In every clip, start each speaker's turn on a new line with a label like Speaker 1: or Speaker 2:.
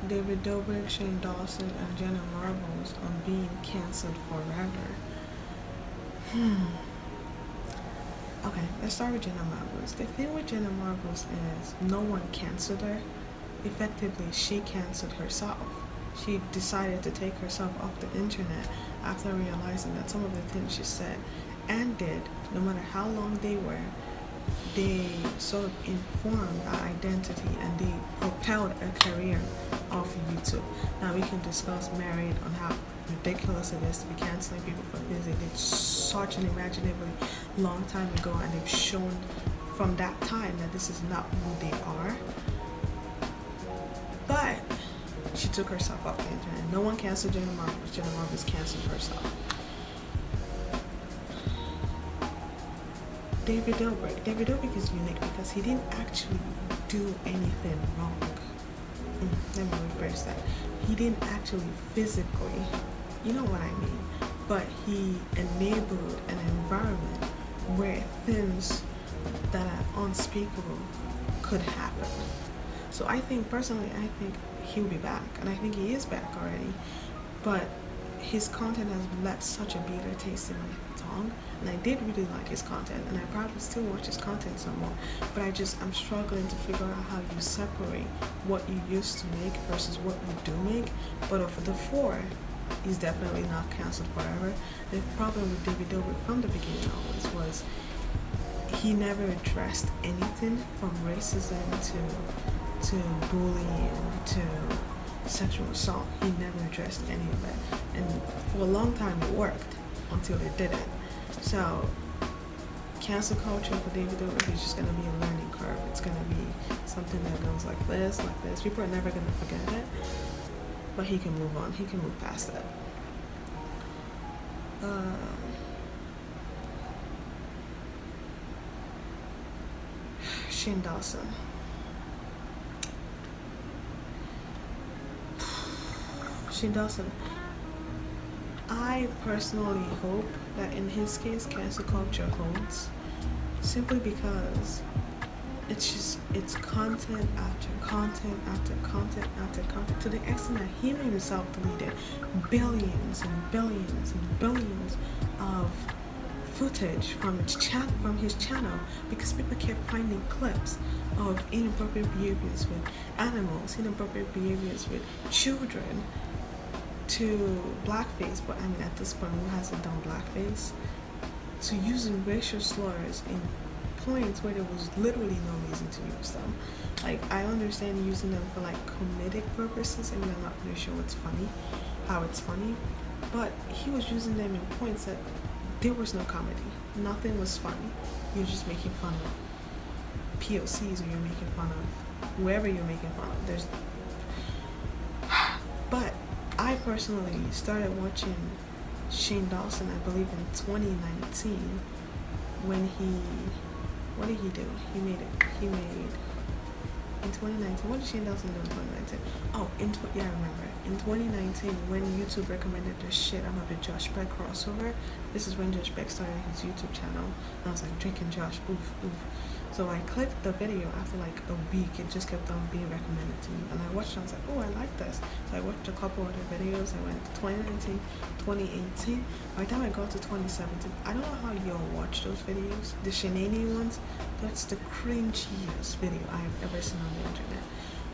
Speaker 1: David Dobrik, Shane Dawson, and Jenna Marbles on being cancelled forever. Okay, let's start with Jenna Marbles. The thing with Jenna Marbles is no one cancelled her. Effectively, she cancelled herself. She decided to take herself off the internet after realizing that some of the things she said and did, no matter how long they were, they sort of informed our identity and they propelled a career off of YouTube. Now we can discuss merit on how ridiculous it is to be canceling people for things they did such an imaginably long time ago, and they've shown from that time that this is not who they are. But she took herself off the internet. No one canceled Jenna Marbles. Jenna Marbles canceled herself. David Dobrik is unique because he didn't actually do anything wrong. Let me rephrase that. He didn't actually physically, you know what I mean, but he enabled an environment where things that are unspeakable could happen. So I think he'll be back, and I think he is back already, but his content has left such a bitter taste in my tongue, and I did really like his content, and I probably still watch his content some more, but I'm struggling to figure out how you separate what you used to make versus what you do make. But of the four, he's definitely not cancelled forever. The problem with David Dobrik from the beginning always was he never addressed anything from racism to bullying to sexual assault. He never addressed any of it, and for a long time it worked until it didn't. So cancel culture for David Dobrik is just going to be a learning curve. It's going to be something that goes like this. People are never going to forget it, but he can move on. He can move past it. Shane Dawson. Shane Dawson. I personally hope that in his case, cancel culture holds, simply because it's content after content after content after content, to the extent that he himself deleted billions and billions and billions of footage from his channel because people kept finding clips of inappropriate behaviors with animals, inappropriate behaviors with children, to blackface. But I mean, at this point, who hasn't done blackface? To using racial slurs in points where there was literally no reason to use them. Like, I understand using them for like comedic purposes, and I'm not really sure how it's funny, but he was using them in points that there was no comedy. Nothing was funny. You're just making fun of POCs, or you're making fun of whoever you're making fun of. But I personally started watching Shane Dawson, I believe in 2019, when what did he do? He made in 2019, what did Shane Dawson do in 2019? Oh, I remember. In 2019, when YouTube recommended the shit out of the Josh Beck crossover, this is when Josh Beck started his YouTube channel, and I was like, Drake and Josh, oof, oof. So I clicked the video after like a week. It just kept on being recommended to me, and I watched it. I was like, oh, I like this. So I watched a couple other videos. I went to 2019, 2018. By the time I got to 2017, I don't know how y'all watch those videos. The shenanigan ones, that's the cringiest video I have ever seen on the internet.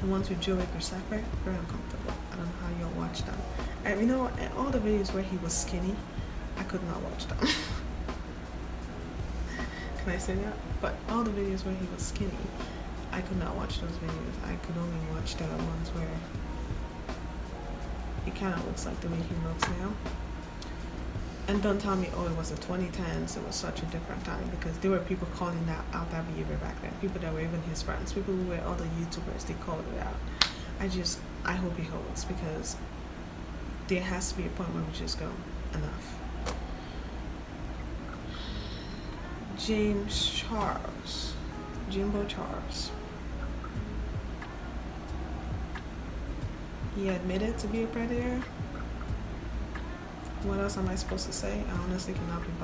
Speaker 1: The ones with Joey or Cypher, very uncomfortable. I don't know how y'all watch them. And you know what? And all the videos where he was skinny, I could not watch them. Can I say that? But all the videos where he was skinny, I could not watch those videos. I could only watch the ones where he kind of looks like the way he looks now. And don't tell me, oh, it was the 2010s, it was such a different time, because there were people calling out that behavior back then. People that were even his friends, people who were other YouTubers, they called it out. I hope he holds, because there has to be a point where we just go, enough. Jimbo Charles. He admitted to be a predator. What else am I supposed to say? I honestly cannot be bothered.